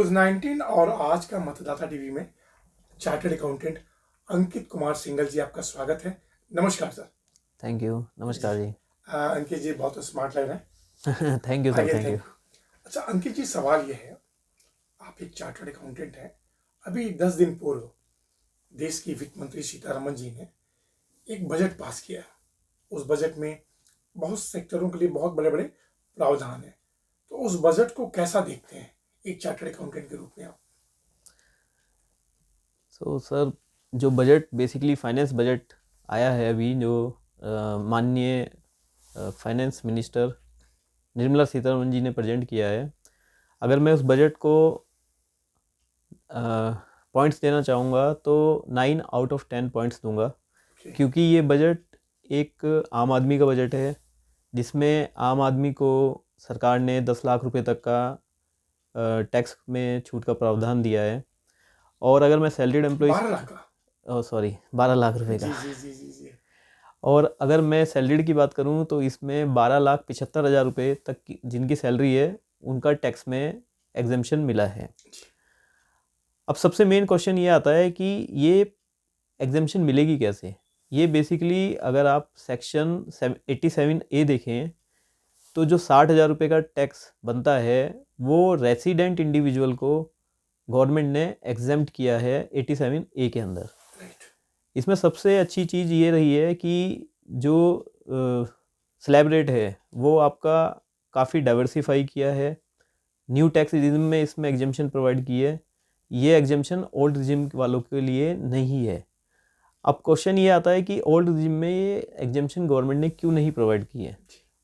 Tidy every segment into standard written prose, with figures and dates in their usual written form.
News 19 और आज का मतदाता टीवी में चार्टर्ड अकाउंटेंट अंकित कुमार सिंघल जी, आपका स्वागत है। नमस्कार सर। Thank you. नमस्कार जी। अंकित जी बहुत स्मार्ट लग रहे हैं। थैंक यू सर, आगे थैंक यू। Thank you. अच्छा अंकित जी, सवाल ये है, आप एक चार्टर्ड अकाउंटेंट हैं। अभी 10 दिन पूर्व देश की वित्त मंत्री सीतारमन जी ने एक बजट पास किया। उस बजट में बहुत सेक्टरों के लिए बहुत बड़े बड़े प्रावधान हैं। तो उस बजट को कैसा देखते हैं एक चार्टर्ड अकाउंटेंट के रूप में आप? सर, जो बजट बेसिकली फाइनेंस बजट आया है अभी, जो माननीय फाइनेंस मिनिस्टर निर्मला सीतारमन जी ने प्रेजेंट किया है, अगर मैं उस बजट को पॉइंट्स देना चाहूँगा तो 9 आउट ऑफ 10 पॉइंट्स दूंगा। क्योंकि ये बजट एक आम आदमी का बजट है, जिसमें आम आदमी को सरकार ने 10 लाख रुपए तक का टैक्स में छूट का प्रावधान दिया है। और अगर मैं सैलरीड एम्प्लॉय 12 लाख का, 12 लाख रुपए का। जी जी जी जी। और अगर मैं सैलरीड की बात करूं तो इसमें 12,75,000 रुपये तक की जिनकी सैलरी है, उनका टैक्स में एग्जेम्पशन मिला है। अब सबसे मेन क्वेश्चन ये आता है कि ये एग्जेम्पशन मिलेगी कैसे। ये बेसिकली अगर आप सेक्शन 87A देखें तो जो 60,000 रुपये का टैक्स बनता है, वो रेसिडेंट इंडिविजुअल को गवर्नमेंट ने एग्जेम्प्ट किया है 87A के अंदर। इसमें सबसे अच्छी चीज़ ये रही है कि जो स्लैब रेट है वो आपका काफ़ी डाइवर्सिफाई किया है। न्यू टैक्स रिजिम में इसमें एग्जेम्पशन प्रोवाइड की है। ये एग्जेम्पशन ओल्ड रिजिम वालों के लिए नहीं है। अब क्वेश्चन ये आता है कि ओल्ड रिजिम में ये एग्जेम्पशन गवर्नमेंट ने क्यों नहीं प्रोवाइड की है।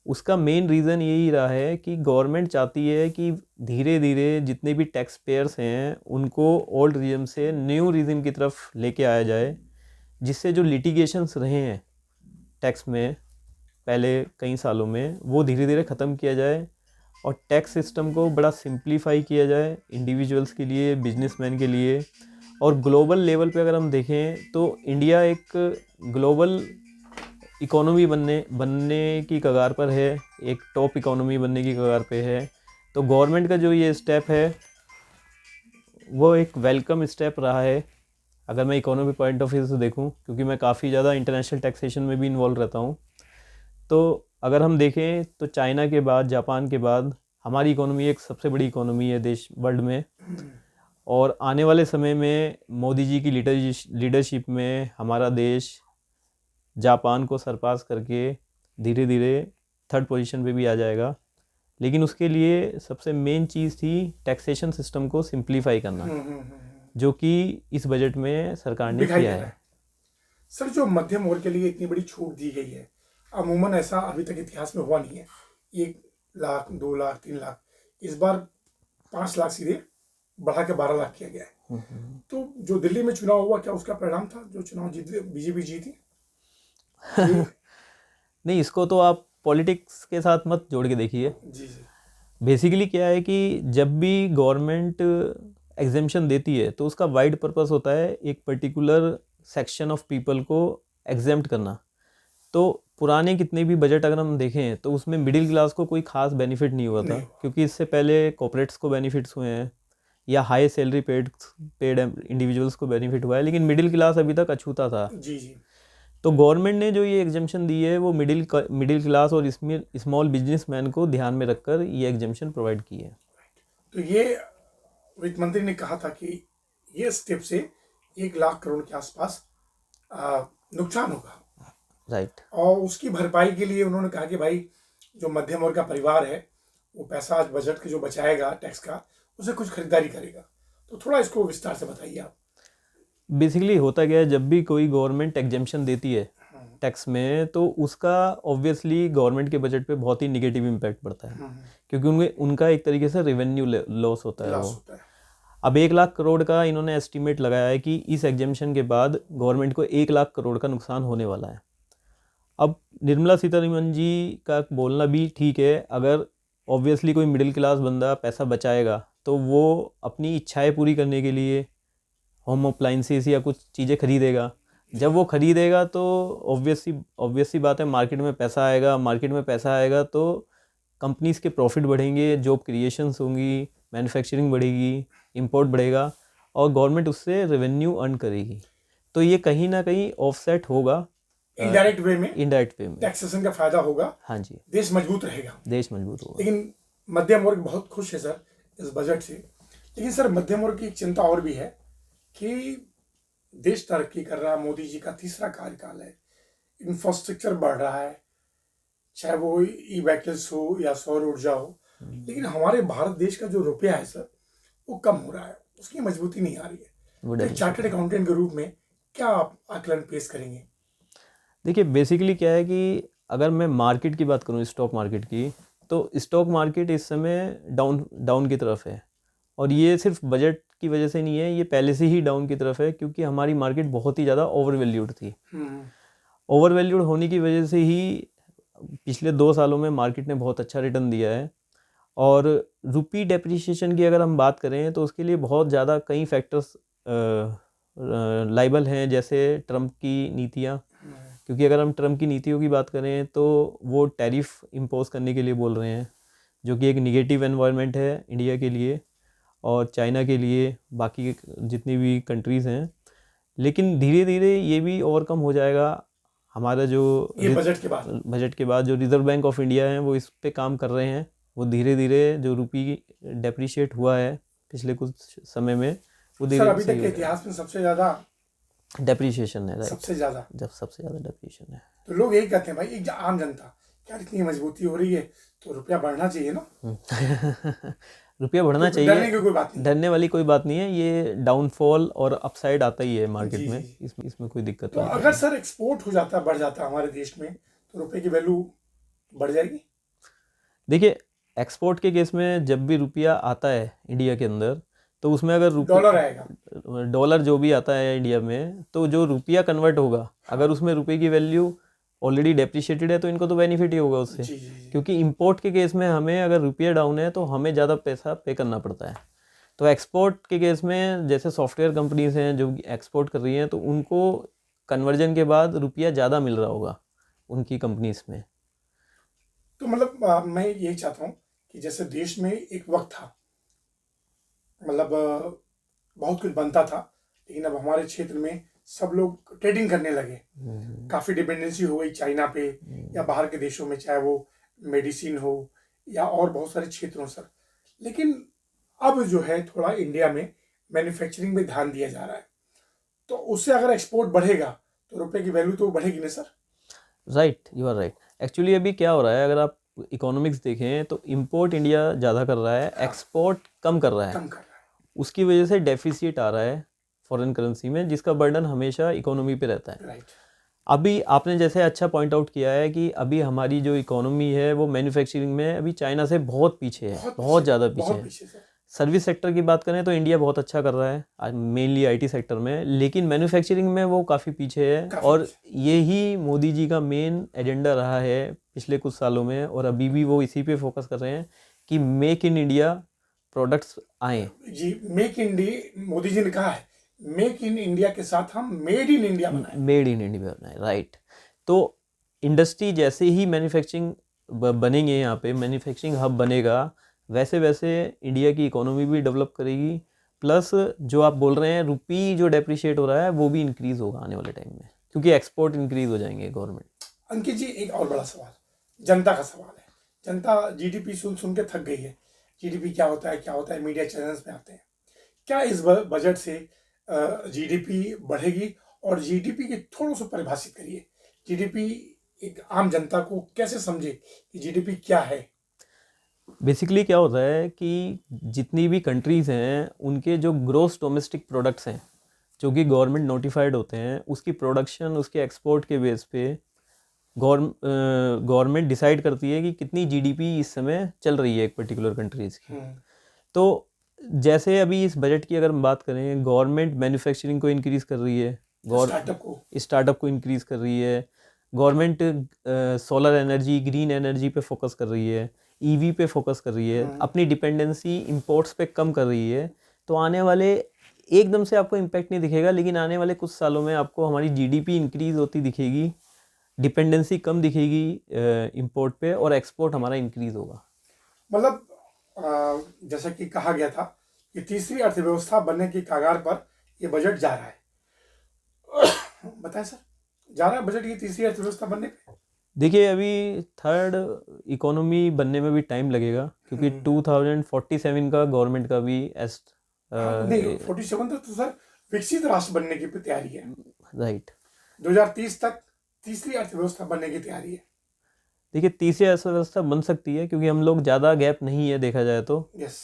उसका मेन रीज़न यही रहा है कि गवर्नमेंट चाहती है कि धीरे धीरे जितने भी टैक्स पेयर्स हैं उनको ओल्ड रिजिम से न्यू रिजिम की तरफ लेके आया जाए, जिससे जो लिटिगेशंस रहे हैं टैक्स में पहले कई सालों में, वो धीरे धीरे ख़त्म किया जाए और टैक्स सिस्टम को बड़ा सिंप्लीफाई किया जाए इंडिविजुअल्स के लिए, बिजनेसमैन के लिए। और ग्लोबल लेवल पे अगर हम देखें तो इंडिया एक ग्लोबल इकोनॉमी बनने की कगार पर है, एक टॉप इकोनॉमी बनने की कगार पे है। तो गवर्नमेंट का जो ये स्टेप है वो एक वेलकम स्टेप रहा है, अगर मैं इकोनॉमी पॉइंट ऑफ व्यू से देखूं, क्योंकि मैं काफ़ी ज़्यादा इंटरनेशनल टैक्सेशन में भी इन्वॉल्व रहता हूं। तो अगर हम देखें तो चाइना के बाद, जापान के बाद हमारी इकोनॉमी एक सबसे बड़ी इकोनॉमी है देश वर्ल्ड में। और आने वाले समय में मोदी जी की लीडरशिप में हमारा देश जापान को सरपास करके धीरे धीरे 3rd पोजीशन पे भी आ जाएगा। लेकिन उसके लिए सबसे मेन चीज़ थी टैक्सेशन सिस्टम को सिंप्लीफाई करना, जो कि इस बजट में सरकार ने किया है। सर, जो मध्यम वर्ग के लिए इतनी बड़ी छूट दी गई है, अमूमन ऐसा अभी तक इतिहास में हुआ नहीं है। 1 लाख, 2 लाख, 3 लाख, इस बार 5 लाख सीधे बढ़ा के 12 लाख किया गया है। तो जो दिल्ली में चुनाव हुआ, क्या उसका परिणाम था जो चुनाव बीजेपी जीती? नहीं, इसको तो आप पॉलिटिक्स के साथ मत जोड़ के देखिए। जी जी। बेसिकली क्या है कि जब भी गवर्नमेंट एग्जेम्पशन देती है तो उसका वाइड पर्पस होता है एक पर्टिकुलर सेक्शन ऑफ पीपल को एग्जेम्प्ट करना। तो पुराने कितने भी बजट अगर हम देखें तो उसमें मिडिल क्लास को कोई खास बेनिफिट नहीं हुआ था, क्योंकि इससे पहले कॉर्पोरेट्स को बेनिफिट्स हुए हैं या हाई सैलरी पेड इंडिविजुअल्स को बेनिफिट हुआ है, लेकिन मिडिल क्लास अभी तक अछूता था। जी जी। तो गवर्नमेंट ने जो ये एग्जेम्पशन दी है वो मिडिल क्लास और इसमें स्मॉल बिजनेसमैन को ध्यान में रखकर ये एग्जेम्पशन प्रोवाइड की है। तो ये वित्त मंत्री ने कहा था कि ये स्टेप से 1 लाख करोड़ के आसपास नुकसान होगा। राइट। और उसकी भरपाई के लिए उन्होंने कहा कि भाई जो मध्यम वर्ग का परिवार है वो पैसा आज बजट के जो बचाएगा टैक्स का, उसे कुछ खरीदारी करेगा। तो थोड़ा इसको विस्तार से बताइए आप। बेसिकली होता क्या है, जब भी कोई गवर्नमेंट एग्जेम्पशन देती है टैक्स में तो उसका ऑब्वियसली गवर्नमेंट के बजट पे बहुत ही निगेटिव इम्पैक्ट पड़ता है, क्योंकि उनका एक तरीके से रेवेन्यू लॉस होता है वो। अब 1 लाख करोड़ का इन्होंने एस्टिमेट लगाया है कि इस एग्जेम्पशन के बाद गवर्नमेंट को 1 लाख करोड़ का नुकसान होने वाला है। अब निर्मला सीतारमन जी का बोलना भी ठीक है, अगर ऑब्वियसली कोई मिडिल क्लास बंदा पैसा बचाएगा तो वो अपनी इच्छाएं पूरी करने के लिए होम अप्लाइंसेस या कुछ चीज़ें खरीदेगा। जब वो खरीदेगा तो ऑब्वियसली बात है, मार्केट में पैसा आएगा तो कंपनीज़ के प्रॉफिट बढ़ेंगे, जॉब क्रिएशंस होंगी, मैन्युफैक्चरिंग बढ़ेगी, इंपोर्ट बढ़ेगा और गवर्नमेंट उससे रेवेन्यू अर्न करेगी। तो ये कहीं ना कहीं ऑफसेट होगा इनडायरेक्ट वे में इनडायरेक्ट वे में। टैक्सेशन का फायदा होगा, हाँ जी, देश मजबूत रहेगा। देश मजबूत होगा। लेकिन मध्यम वर्ग बहुत खुश है सर इस बजट से। लेकिन सर मध्यम वर्ग की एक चिंता और भी है कि देश तरक्की कर रहा है, मोदी जी का तीसरा कार्यकाल है, इंफ्रास्ट्रक्चर बढ़ रहा है, चाहे वो ई व्हीकल्स हो या सौर ऊर्जा हो, लेकिन हमारे भारत देश का जो रुपया है सर वो कम हो रहा है, उसकी मजबूती नहीं आ रही है। वो तो एक चार्टर्ड अकाउंटेंट के रूप में क्या आप आकलन पेश करेंगे? देखिए बेसिकली क्या है कि अगर मैं मार्केट की बात करूँ, स्टॉक मार्केट की, तो स्टॉक मार्केट इस समय डाउन की तरफ है। और ये सिर्फ बजट की वजह से नहीं है, ये पहले से ही डाउन की तरफ है क्योंकि हमारी मार्केट बहुत ही ज़्यादा ओवर वैल्यूड थी। ओवर वैल्यूड होने की वजह से ही पिछले 2 सालों में मार्केट ने बहुत अच्छा रिटर्न दिया है। और रुपी डेप्रिसिएशन की अगर हम बात करें तो उसके लिए बहुत ज़्यादा कई फैक्टर्स लाइबल हैं, जैसे ट्रम्प की नीतियाँ। क्योंकि अगर हम ट्रम्प की नीतियों की बात करें तो वो टैरिफ इम्पोज करने के लिए बोल रहे हैं, जो कि एक निगेटिव एनवायरनमेंट है इंडिया के लिए और चाइना के लिए, बाकी जितनी भी कंट्रीज़ हैं। लेकिन धीरे धीरे ये भी ओवरकम हो जाएगा। हमारा जो ये बजट के बाद जो रिजर्व बैंक ऑफ इंडिया है वो इस पे काम कर रहे हैं। वो धीरे धीरे जो रुपी डेप्रिशिएट हुआ है पिछले कुछ समय में, वो धीरे सर अभी तक के इतिहास में सबसे ज्यादा डेप्रिशिएशन है, राइट, सबसे ज्यादा सबसे ज़्यादा डेप्रिशिएशन है। तो लोग यही कहते हैं भाई, एक आम जनता क्या इतनी मजबूती हो रही है तो रुपया बढ़ना चाहिए ना। रुपया बढ़ना तो चाहिए, डरने की कोई बात नहीं, डरने वाली कोई बात नहीं है। ये डाउनफॉल और अपसाइड आता ही है मार्केट जी, में, जी। इसमें कोई दिक्कत तो नहीं अगर सर एक्सपोर्ट हो जाता, बढ़ जाता हमारे देश में, तो रुपए की वैल्यू बढ़ जाएगी। देखिए एक्सपोर्ट के केस में जब भी रुपया आता है इंडिया के अंदर, तो उसमें अगर डॉलर आएगा, डॉलर जो भी आता है इंडिया में, तो जो रुपया कन्वर्ट होगा, अगर उसमें रुपए की वैल्यू ऑलरेडी डेप्रिशिएटेड है तो इनको तो बेनिफिट ही होगा उससे। जी, जी। क्योंकि इंपोर्ट के केस में हमें अगर रुपया डाउन है तो हमें ज़्यादा पैसा पे करना पड़ता है। तो एक्सपोर्ट के केस में जैसे सॉफ्टवेयर कंपनीज हैं जो एक्सपोर्ट कर रही हैं, तो उनको कन्वर्जन के बाद रुपया ज़्यादा मिल रहा होगा उनकी कंपनीज में। तो मतलब मैं यही चाहता हूँ कि जैसे देश में एक वक्त था, मतलब बहुत कुछ बनता था, लेकिन अब हमारे क्षेत्र में सब लोग ट्रेडिंग करने लगे, काफ़ी डिपेंडेंसी हो गई चाइना पे या बाहर के देशों में, चाहे वो मेडिसिन हो या और बहुत सारे क्षेत्रों सर। लेकिन अब जो है थोड़ा इंडिया में मैन्युफैक्चरिंग में ध्यान दिया जा रहा है, तो उससे अगर एक्सपोर्ट बढ़ेगा तो रुपए की वैल्यू तो बढ़ेगी ना sir. Right, you are right. Actually अभी क्या हो रहा है, अगर आप इकोनॉमिक्स देखें तो इंपोर्ट इंडिया ज़्यादा कर रहा है, एक्सपोर्ट कम कर रहा है। उसकी वजह से डेफिसिट आ रहा है फॉरेन करेंसी में, जिसका बर्डन हमेशा इकोनॉमी पे रहता है। राइट। अभी आपने जैसे अच्छा पॉइंट आउट किया है कि अभी हमारी जो इकोनॉमी है वो मैन्युफैक्चरिंग में अभी चाइना से बहुत पीछे है, बहुत ज़्यादा पीछे है। सर्विस सेक्टर की बात करें तो इंडिया बहुत अच्छा कर रहा है, मेनली आईटी सेक्टर में, लेकिन मैन्युफैक्चरिंग में वो काफ़ी पीछे है। और यही मोदी जी का मेन एजेंडा रहा है पिछले कुछ सालों में, और अभी भी वो इसी पे फोकस कर रहे हैं कि मेक इन इंडिया प्रोडक्ट्स आए। जी, make in India, Modi ji ने कहा है मेक इन इंडिया के साथ हम मेड इन इंडिया बनाएं। मेड इन इंडिया बनाएं, राइट। तो इंडस्ट्री जैसे ही मैन्युफैक्चरिंग बनेंगे, यहाँ पे मैन्युफैक्चरिंग हब बनेगा, वैसे वैसे इंडिया की इकोनॉमी भी डेवलप करेगी। प्लस जो आप बोल रहे हैं रुपी जो डेप्रिशिएट हो रहा है वो भी इंक्रीज़ होगा आने वाले टाइम में, क्योंकि एक्सपोर्ट इंक्रीज़ हो जाएंगे गवर्नमेंट। अंकित जी, एक और बड़ा सवाल, जनता का सवाल है। जनता जीडीपी सुन सुन के थक गई है। जीडीपी क्या होता है, मीडिया चैनल्स में आते हैं। क्या इस बजट से जीडीपी बढ़ेगी? और जीडीपी की थोड़ा सा परिभाषित करिए, जीडीपी एक आम जनता को कैसे समझे कि जीडीपी क्या है? बेसिकली क्या होता है कि जितनी भी कंट्रीज़ हैं उनके जो ग्रोस डोमेस्टिक प्रोडक्ट्स हैं जो कि गवर्नमेंट नोटिफाइड होते हैं, उसकी प्रोडक्शन, उसके एक्सपोर्ट के बेस पे गवर्नमेंट डिसाइड करती है कि कितनी जीडीपी इस समय चल रही है एक पर्टिकुलर कंट्रीज़ की। तो जैसे अभी इस बजट की अगर हम बात करें, गवर्नमेंट मैन्युफैक्चरिंग को इंक्रीज़ कर रही है, स्टार्टअप को इंक्रीज़ कर रही है, government solar energy, green energy पे फोकस कर रही है, ईवी पे फोकस कर रही है, अपनी डिपेंडेंसी इंपोर्ट्स पे कम कर रही है। तो आने वाले एकदम से आपको इम्पैक्ट नहीं दिखेगा, लेकिन आने वाले कुछ सालों में आपको हमारी जीडीपी इंक्रीज़ होती दिखेगी, डिपेंडेंसी कम दिखेगी इंपोर्ट पे, और एक्सपोर्ट हमारा इंक्रीज़ होगा। मतलब जैसा कि कहा गया था कि तीसरी अर्थव्यवस्था बनने की कगार पर ये बजट जा रहा है। बताएं सर, जा रहा है बजट ये तीसरी अर्थव्यवस्था बनने पे? देखिए, अभी थर्ड इकोनॉमी बनने में भी टाइम लगेगा, क्योंकि 2047 का गवर्नमेंट का भी नहीं, 47 तक तो सर विकसित राष्ट्र बनने की तैयारी है। राइट। 2030 तक तीसरी अर्थव्यवस्था बनने की तैयारी है। देखिए, तीसरी अर्थव्यवस्था बन सकती है, क्योंकि हम लोग ज़्यादा गैप नहीं है देखा जाए तो यस।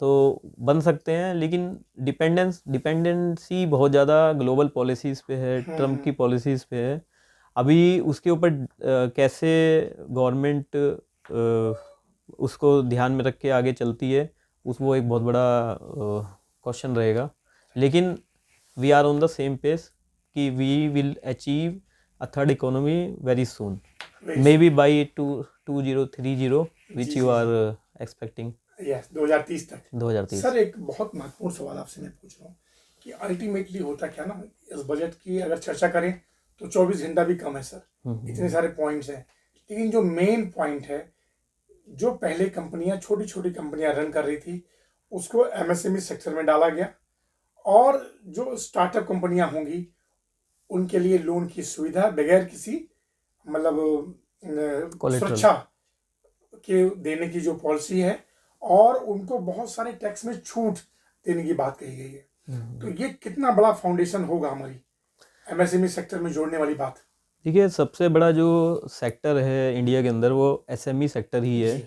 तो बन सकते हैं, लेकिन डिपेंडेंसी बहुत ज़्यादा ग्लोबल पॉलिसीज़ पे है, ट्रम्प की पॉलिसीज़ पे है। अभी उसके ऊपर कैसे गवर्नमेंट उसको ध्यान में रख के आगे चलती है, वो एक बहुत बड़ा क्वेश्चन रहेगा। लेकिन we are on the same pace कि we will achieve a third economy very soon, maybe by 2030 which you are expecting. Yes, 2030 तक। 2030। सर, एक बहुत महत्वपूर्ण सवाल आपसे मैं पूछ रहा हूँ कि अल्टीमेटली होता क्या ना, इस बजट की अगर चर्चा करें तो 24 घंटा भी कम है सर, इतने सारे पॉइंट्स हैं। लेकिन जो मेन पॉइंट है, जो पहले कंपनियां, छोटी छोटी कंपनियां रन कर रही थी, उसको एमएसएमई सेक्टर में डाला गया, और जो स्टार्टअप कंपनियां होंगी उनके लिए लोन की सुविधा बगैर किसी मतलब सुरक्षा के देने की जो पॉलिसी है, और उनको बहुत सारे टैक्स में छूट देने की बात कही गई है। तो ये कितना बड़ा फाउंडेशन होगा हमारी एमएसएमई सेक्टर में जोड़ने वाली बात? देखिए, सबसे बड़ा जो सेक्टर है इंडिया के अंदर वो एसएमई सेक्टर ही है, जी।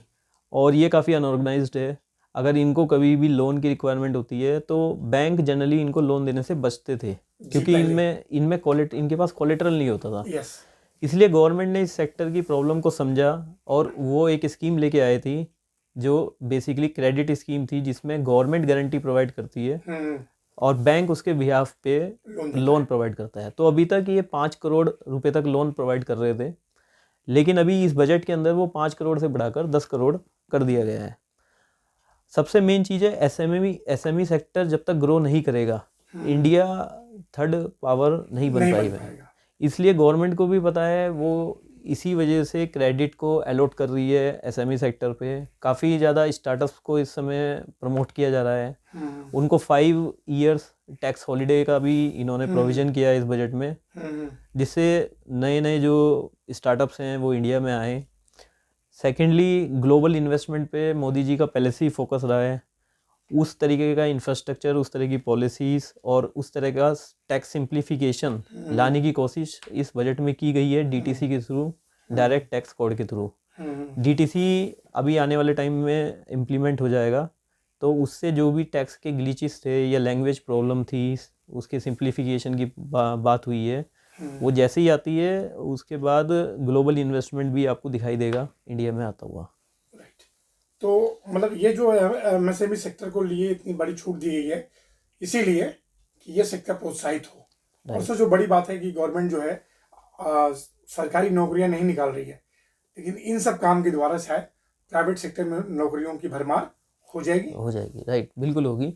और ये काफ़ी अनऑर्गेनाइज्ड है। अगर इनको कभी भी लोन की रिक्वायरमेंट होती है तो बैंक जनरली इनको लोन देने से बचते थे, क्योंकि इनके पास कोलेटरल नहीं होता था। यस। इसलिए गवर्नमेंट ने इस सेक्टर की प्रॉब्लम को समझा और वो एक स्कीम लेके आए थी, जो बेसिकली क्रेडिट स्कीम थी, जिसमें गवर्नमेंट गारंटी प्रोवाइड करती है और बैंक उसके बिहाफ पे लोन प्रोवाइड करता है। तो अभी तक ये 5 करोड़ रुपए तक लोन प्रोवाइड कर रहे थे, लेकिन अभी इस बजट के अंदर वो 5 करोड़ से बढ़ाकर 10 करोड़ कर दिया गया है। सबसे मेन चीज़ है एसएमई सेक्टर जब तक ग्रो नहीं करेगा, इंडिया थर्ड पावर नहीं बन पाएगा। इसलिए गवर्नमेंट को भी पता है, वो इसी वजह से क्रेडिट को अलॉट कर रही है एसएमई सेक्टर पे। काफ़ी ज़्यादा स्टार्टअप्स को इस समय प्रमोट किया जा रहा है। उनको 5 इयर्स टैक्स हॉलिडे का भी इन्होंने प्रोविज़न किया है इस बजट में, जिससे नए नए जो स्टार्टअप्स हैं वो इंडिया में आए। सेकेंडली, ग्लोबल इन्वेस्टमेंट पे मोदी जी का पहले से ही फोकस रहा है। उस तरीके का इंफ्रास्ट्रक्चर, उस तरह की पॉलिसीज़ और उस तरह का टैक्स सिंप्लीफिकेशन लाने की कोशिश इस बजट में की गई है, डीटीसी के थ्रू, डायरेक्ट टैक्स कोड के थ्रू। डीटीसी अभी आने वाले टाइम में इम्प्लीमेंट हो जाएगा, तो उससे जो भी टैक्स के ग्लिचेस थे या लैंग्वेज प्रॉब्लम थी, उसके सिंप्लीफिकेशन की बात हुई है। वो जैसे ही आती है उसके बाद ग्लोबल इन्वेस्टमेंट भी आपको दिखाई देगा इंडिया में आता हुआ। तो मतलब ये जो एमएसएमई सेक्टर को लिए इतनी बड़ी छूट दी गई है, इसीलिए कि ये सेक्टर प्रोत्साहित हो। और सबसे जो बड़ी बात है कि गवर्नमेंट जो है सरकारी नौकरियां नहीं निकाल रही है, लेकिन इन सब काम के द्वारा शायद प्राइवेट सेक्टर में नौकरियों की भरमार हो जाएगी। राइट, बिल्कुल होगी।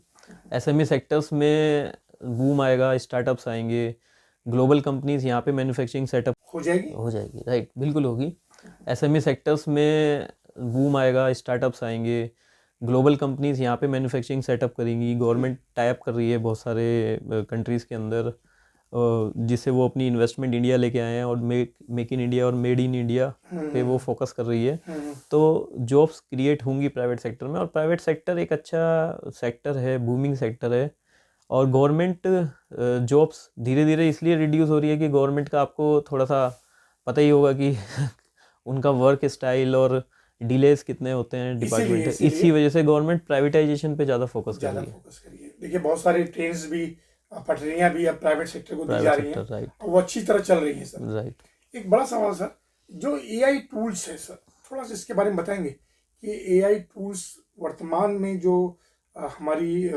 एसएमई सेक्टर्स में बूम आएगा, स्टार्टअप्स आएंगे, ग्लोबल कंपनीज यहाँ पे मैन्युफैक्चरिंग सेटअप हो जाएगी। राइट, बिल्कुल होगी। एसएमई सेक्टर्स में बूम आएगा, स्टार्टअप्स आएंगे, ग्लोबल कंपनीज यहाँ पे मैन्युफैक्चरिंग सेटअप करेंगी। गवर्नमेंट टाई अप कर रही है बहुत सारे कंट्रीज़ के अंदर, जिससे वो अपनी इन्वेस्टमेंट इंडिया लेके आए हैं, और मेक इन इंडिया और मेड इन इंडिया पे वो फोकस कर रही है। तो जॉब्स क्रिएट होंगी प्राइवेट सेक्टर में, और प्राइवेट सेक्टर एक अच्छा सेक्टर है, बूमिंग सेक्टर है। और गवर्नमेंट जॉब्स धीरे धीरे इसलिए रिड्यूस हो रही है कि गवर्नमेंट का आपको थोड़ा सा पता ही होगा कि उनका वर्क स्टाइल और डिलेस कितने होते हैं डिपार्टमेंट, इसी वजह से गवर्नमेंट प्राइवेटाइजेशन पे ज़्यादा फोकस कर रही है। देखिए, बहुत सारे ट्रेन्स भी, पटरियां भी अब प्राइवेट सेक्टर को दी जा रही हैं, राइट, वो अच्छी तरह चल रही है सर। राइट। एक बड़ा सवाल सर, जो एआई टूल्स है सर, थोड़ा सा इसके बारे में बताएंगे कि एआई टूल्स वर्तमान में जो हमारी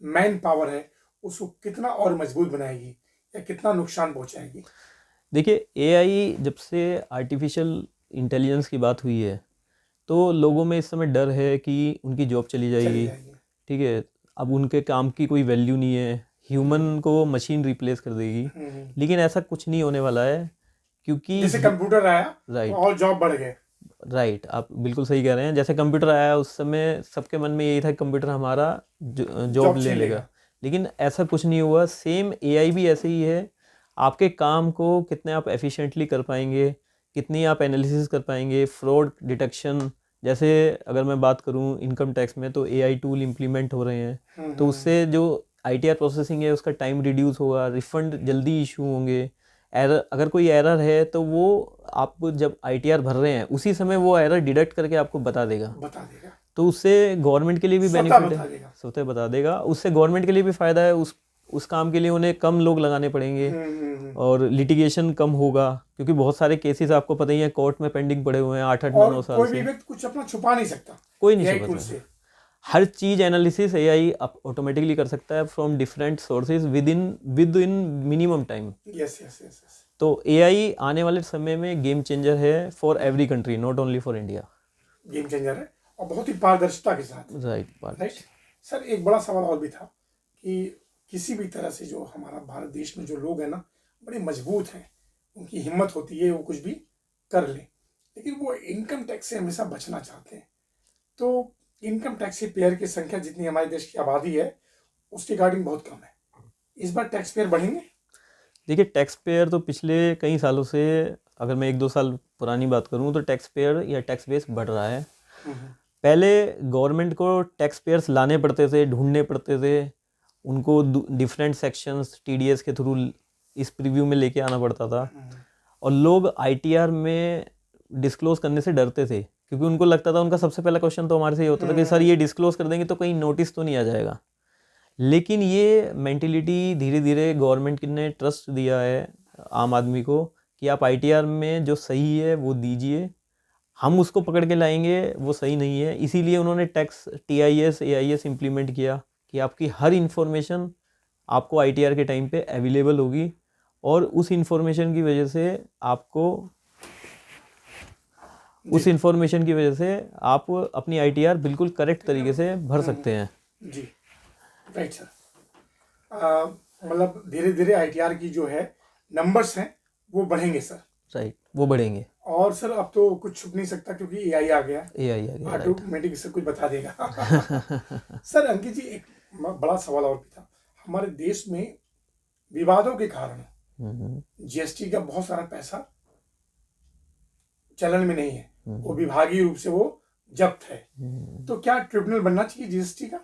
मैन पावर है उसको कितना और मजबूत बनाएगी या कितना नुकसान पहुंचाएगी? देखिए, एआई जब से आर्टिफिशियल इंटेलिजेंस की बात हुई है, तो लोगों में इस समय डर है कि उनकी जॉब चली जाएगी। ठीक है, अब उनके काम की कोई वैल्यू नहीं है, ह्यूमन को मशीन रिप्लेस कर देगी। लेकिन ऐसा कुछ नहीं होने वाला है, क्योंकि जैसे कंप्यूटर आया, राइट, और जॉब बढ़ गए। राइट, आप बिल्कुल सही कह रहे हैं। जैसे कंप्यूटर आया उस समय सबके मन में यही था कि कंप्यूटर हमारा जॉब ले छीन लेगा, लेकिन ऐसा कुछ नहीं हुआ। सेम एआई भी ऐसे ही है। आपके काम को कितने आप एफिशिएंटली कर पाएंगे, कितनी आप एनालिसिस कर पाएंगे, फ्रॉड डिटेक्शन। जैसे अगर मैं बात करूं इनकम टैक्स में, तो एआई टूल इम्प्लीमेंट हो रहे हैं, तो उससे जो आईटीआर प्रोसेसिंग है उसका टाइम रिड्यूस होगा, रिफंड जल्दी इशू होंगे। एरर, अगर कोई एरर है तो वो आप जब आईटीआर भर रहे हैं उसी समय वो एरर डिडक्ट करके आपको बता देगा। तो उससे गवर्नमेंट के लिए भी स्वतः बेनिफिट बता है, देगा। स्वतः बता देगा। उससे गवर्नमेंट के लिए भी फ़ायदा है, उस काम के लिए उन्हें कम लोग लगाने पड़ेंगे और लिटिगेशन कम होगा, क्योंकि बहुत सारे केसेस आपको पता ही है कोर्ट में पेंडिंग पड़े हुए हैं 8-8 और 9-9 साल कोई भी से। व्यक्ति कुछ अपना छुपा नहीं सकता कोई नहीं एआई छुपा टूल सकता। से। हर चीज़ एनालिसिस एआई ऑटोमेटिकली कर सकता है from different sources with in minimum time. Yes yes yes yes. तो एआई आने वाले समय में गेम चेंजर है for every country, not only for India. Game changer है और बहुत ही पारदर्शिता के साथ। राइट। सर एक बड़ा सवाल और भी था कि किसी भी तरह से जो हमारा भारत देश में जो लोग हैं ना बड़े मजबूत हैं, उनकी हिम्मत होती है वो कुछ भी कर लें, लेकिन वो इनकम टैक्स से हमेशा बचना चाहते हैं। तो इनकम टैक्स पेयर की संख्या जितनी हमारे देश की आबादी है उसके रिगार्डिंग बहुत कम है। इस बार टैक्स पेयर बढ़ेंगे? देखिए, टैक्स पेयर तो पिछले कई सालों से, अगर मैं 1-2 साल पुरानी बात करूं तो टैक्स पेयर या टैक्स बेस बढ़ रहा है। पहले गवर्नमेंट को टैक्स पेयर्स लाने पड़ते थे, ढूंढने पड़ते थे, उनको डिफरेंट सेक्शंस टीडीएस के थ्रू इस प्रीव्यू में लेके आना पड़ता था, और लोग आईटीआर में डिस्क्लोज करने से डरते थे, क्योंकि उनको लगता था, उनका सबसे पहला क्वेश्चन तो हमारे से ये होता था कि सर ये डिस्क्लोज कर देंगे तो कहीं नोटिस तो नहीं आ जाएगा। लेकिन ये मेंटेलिटी धीरे धीरे गवर्नमेंट ने ट्रस्ट दिया है आम आदमी को कि आप आईटीआर में जो सही है वो दीजिए, हम उसको पकड़ के लाएंगे वो सही नहीं है। इसीलिए उन्होंने टैक्स टीआईएस एआईएस इम्प्लीमेंट किया कि आपकी हर इंफॉर्मेशन आपको आईटीआर के टाइम पे अवेलेबल होगी, और उस इंफॉर्मेशन की वजह से आप अपनी आईटीआर बिल्कुल करेक्ट तरीके से भर सकते हैं। जी राइट सर। मतलब धीरे धीरे आईटीआर की जो है नंबर्स हैं वो बढ़ेंगे सर। राइट, वो बढ़ेंगे। और सर अब तो कुछ छुप नहीं सकता क्योंकि एआई आ गया, राइट। ऑटोमेटिक सब कुछ बता देगा। सर अंकित जी एक बड़ा सवाल और भी था। हमारे देश में विवादों के कारण जीएसटी का बहुत सारा पैसा चलन में नहीं है, वो विभागीय रूप से वो जब्त है। तो क्या ट्रिब्यूनल बनना चाहिए जीएसटी का?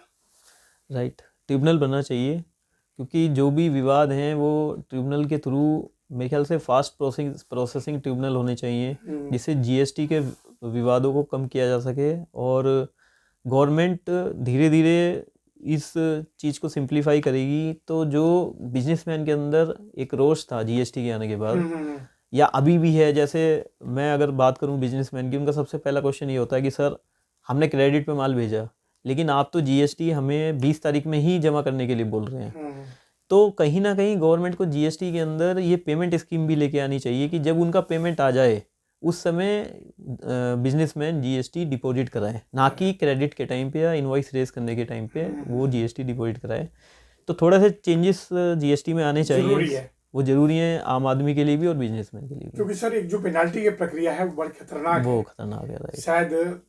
राइट, ट्रिब्यूनल बनना चाहिए, क्योंकि जो भी विवाद हैं वो ट्रिब्यूनल के थ्रू, मेरे ख्याल से फास्ट प्रोसेसिंग ट्रिब्यूनल होने चाहिए, जिससे जीएसटी के विवादों को कम किया जा सके। और गवर्नमेंट धीरे धीरे इस चीज़ को सिंप्लीफाई करेगी, तो जो बिजनेसमैन के अंदर एक रोष था जीएसटी के आने के बाद, या अभी भी है, जैसे मैं अगर बात करूं बिजनेसमैन की, उनका सबसे पहला क्वेश्चन ये होता है कि सर हमने क्रेडिट पे माल भेजा, लेकिन आप तो जीएसटी हमें 20 तारीख में ही जमा करने के लिए बोल रहे हैं। तो कहीं ना कहीं गवर्नमेंट को जीएसटी के अंदर ये पेमेंट स्कीम भी लेके आनी चाहिए कि जब उनका पेमेंट आ जाए उस समय बिजनेसमैन जीएसटी डिपॉजिट कराए, ना कि क्रेडिट के टाइम पे या इनवॉइस रेज करने के टाइम पे वो जीएसटी डिपॉजिट कराए। तो थोड़ा सा चेंजेस जीएसटी में आने चाहिए, वो जरूरी है आम आदमी के लिए भी और बिजनेसमैन के लिए भी। क्योंकि सर एक जो पेनाल्टी की प्रक्रिया है वो बड़ी खतरनाक है। खतरनाक है। शायद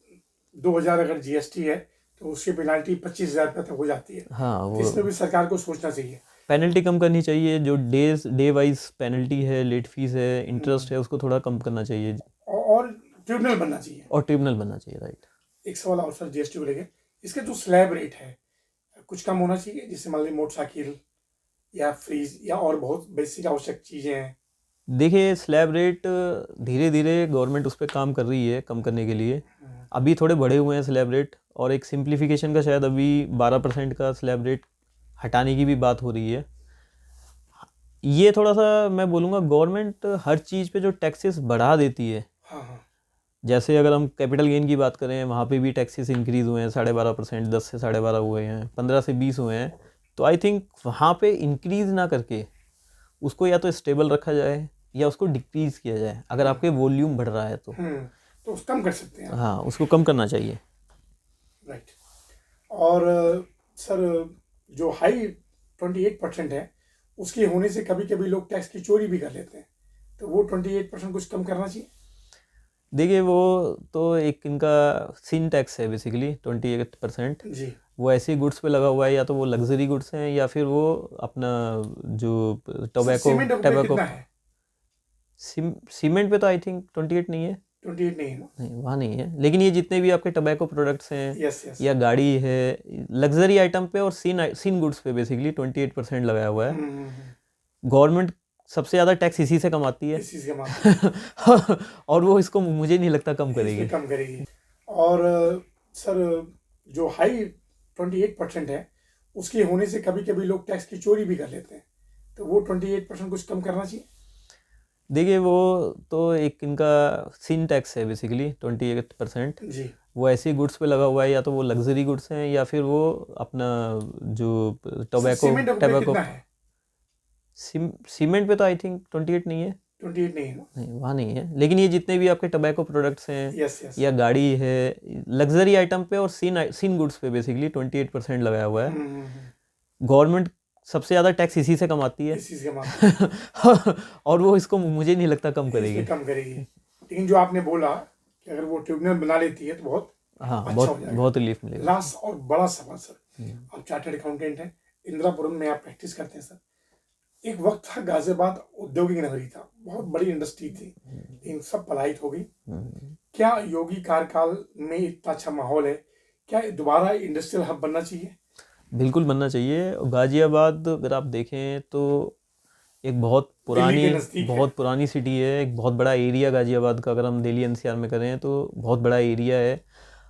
2000 अगर जीएसटी है तो उसकी पेनाल्टी 25,000 रुपये तक हो जाती है। हाँ, वो इसमें भी सरकार को सोचना चाहिए, पेनल्टी कम करनी चाहिए। जो डे वाइज पेनल्टी है, लेट फीस है, इंटरेस्ट है, उसको थोड़ा कम करना चाहिए, और ट्रिब्यूनल बनना चाहिए। राइट। एक सवाल और सर जीएसटी को लेके, इसका जो स्लैब रेट है कुछ कम होना चाहिए, जैसे मान लीजिए मोटरसाइकिल या फ्रीज या और बहुत बेसिक आवश्यक चीजें हैं। देखिए, स्लैब रेट धीरे धीरे गवर्नमेंट उस पर काम कर रही है कम करने के लिए। अभी थोड़े बढ़े हुए हैं स्लैब रेट, और एक सिंप्लीफिकेशन का शायद अभी 12% का स्लैब रेट हटाने की भी बात हो रही है। ये थोड़ा सा मैं बोलूँगा, गवर्नमेंट हर चीज़ पे जो टैक्सेस बढ़ा देती है, जैसे अगर हम कैपिटल गेन की बात करें, वहाँ पे भी टैक्सेस इंक्रीज़ हुए हैं 12.5%, 10 से 12.5 हुए हैं, 15 से 20 हुए हैं। तो आई थिंक वहाँ पे इंक्रीज़ ना करके उसको या तो स्टेबल रखा जाए या उसको डिक्रीज़ किया जाए। अगर आपके वॉल्यूम बढ़ रहा है तो उसको कम कर सकते हैं। हाँ, उसको कम करना चाहिए। राइट। और सर जो हाई 28% है उसके होने से कभी कभी लोग टैक्स की चोरी भी कर लेते हैं, तो वो 28% कुछ कम करना चाहिए। देखिए वो तो एक इनका सीन टैक्स है बेसिकली 28%। जी। वो ऐसे गुड्स पे लगा हुआ है, या तो वो लग्जरी गुड्स हैं या फिर वो अपना जो सर टोबैको सीमेंट पे टोबैको कितना है? सीमेंट पे तो आई थिंक 28 नहीं है। 28 नहीं है ना? नहीं, वहाँ नहीं है, लेकिन ये जितने भी आपके टोबैको प्रोडक्ट्स हैं यस यस। या गाड़ी है, लग्जरी आइटम पे और सीन गुड्स पे बेसिकली 28% लगाया हुआ है। गवर्नमेंट सबसे ज़्यादा टैक्स इसी से कमाती है इसी से मात्र और वो इसको मुझे नहीं लगता कम करेगी। इसमें कम करेगी। और सर जो हाई 28% है उसके होने से कभी कभी लोग टैक्स की चोरी भी कर लेते हैं, तो वो 28% कुछ कम करना चाहिए। देखिए वो तो एक इनका सीन टैक्स है बेसिकली 28%। जी। वो ऐसे गुड्स पे लगा हुआ है, या तो वो लग्जरी गुड्स हैं या फिर वो अपना जो टोबैको सीमेंट पे कितना है? सीमेंट पे तो आई थिंक 28 नहीं है। 28 नहीं है ना? नहीं, वहाँ नहीं है, लेकिन ये जितने भी आपके टोबैको प्रोडक्ट्स हैं यस यस। या गाड़ी है, लग्जरी आइटम पे और सीन गुड्स पे बेसिकली 28% लगाया हुआ है। गवर्नमेंट सबसे ज़्यादा टैक्स इसी से कमाती है इसी से मात्र और वो इसको मुझे नहीं लगता कम करेगी। इसमें कम करेगी। लेकिन जो आपने बोला कि अगर वो ट्रिब्यूनल बना लेती है तो बहुत हाँ, अच्छा बहुत हो जाएगा। बहुत रिलीफ मिलेगा। लास्ट और बड़ा सवाल सर, आप चार्टर्ड अकाउंटेंट हैं, इंदिरापुरम में आप प्रैक्टिस करते हैं सर। एक वक्त था गाजियाबाद औद्योगिक नगरी था, बहुत बड़ी इंडस्ट्री थी, लेकिन सब पलायित हो गई। क्या योगी कार्यकाल में इतना अच्छा माहौल है, क्या दोबारा इंडस्ट्रियल हब बनना चाहिए? बिल्कुल बनना चाहिए। गाजियाबाद अगर आप देखें तो एक दिल्ली के नज़दीक है। बहुत पुरानी सिटी है, एक बहुत बड़ा एरिया गाजियाबाद का अगर हम दिल्ली एनसीआर में करें तो बहुत बड़ा एरिया है,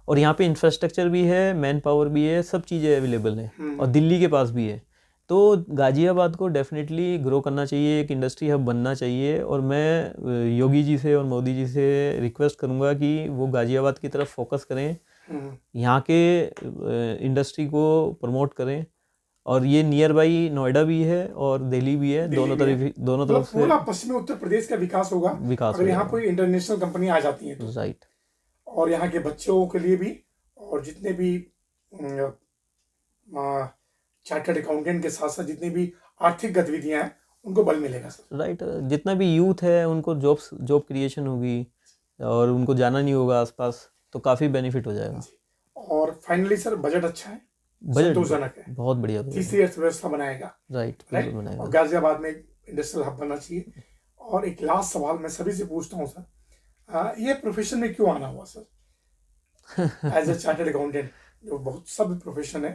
और यहाँ पे इंफ्रास्ट्रक्चर भी है, मैन पावर भी है, सब चीज़ें अवेलेबल हैं और दिल्ली के पास भी है। तो गाजियाबाद को डेफिनेटली ग्रो करना चाहिए, एक इंडस्ट्री हब बनना चाहिए, और मैं योगी जी से और मोदी जी से रिक्वेस्ट करूँगा कि वो गाजियाबाद की तरफ फोकस करें, यहाँ के इंडस्ट्री को प्रमोट करें। और ये नियर बाई नोएडा भी है और दिल्ली भी है, दोनों तरफ से पूरा पश्चिमी उत्तर प्रदेश का विकास होगा अगर यहाँ कोई इंटरनेशनल कंपनी आ जाती है तो। राइट। और यहाँ के बच्चों के लिए भी, और जितने भी चार्टर्ड अकाउंटेंट के साथ साथ जितनी भी आर्थिक गतिविधियां हैं उनको बल मिलेगा सर। राइट। जितना भी यूथ है उनको जॉब क्रिएशन होगी और उनको जाना नहीं होगा आसपास, तो काफ़ी बेनिफिट हो जाएगा। और फाइनली सर बजट अच्छा है, बजट संतोषजनक है, बहुत बढ़िया तीसरी अर्थव्यवस्था बनाएगा। राइट बनाएगा। और गाजियाबाद में इंडस्ट्रियल हब बनना चाहिए। और एक लास्ट सवाल मैं सभी से पूछता हूँ सर, ये प्रोफेशन में क्यों आना हुआ sir as a chartered accountant, जो बहुत सब प्रोफेशन है,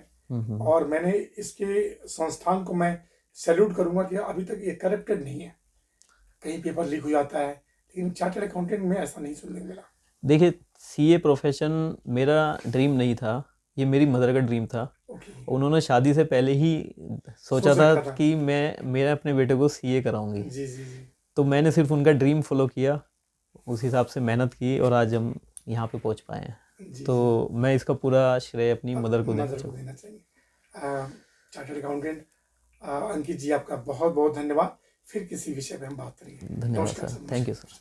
और मैंने इसके संस्थान को मैं सैल्यूट करूंगा कि अभी तक ये करप्टेड नहीं है, कहीं पेपर लीक हो जाता है, लेकिन चार्टर्ड अकाउंटेंट में ऐसा नहीं सुनने मिला। देखिए सीए प्रोफेशन मेरा ड्रीम नहीं था, ये मेरी मदर का ड्रीम था। उन्होंने शादी से पहले ही सोचा था कि मैं अपने बेटे को सीए कराऊंगी। जी जी जी। तो मैंने सिर्फ उनका ड्रीम फॉलो किया, उस हिसाब से मेहनत की और आज हम यहाँ पे पहुँच पाए हैं। तो मैं इसका पूरा श्रेय अपनी मदर को देना चाहिए। चार्टर्ड अकाउंटेंट अंकित जी, आपका बहुत बहुत धन्यवाद। फिर किसी विषय पे हम बात करेंगे। धन्यवाद सर, थैंक यू सर।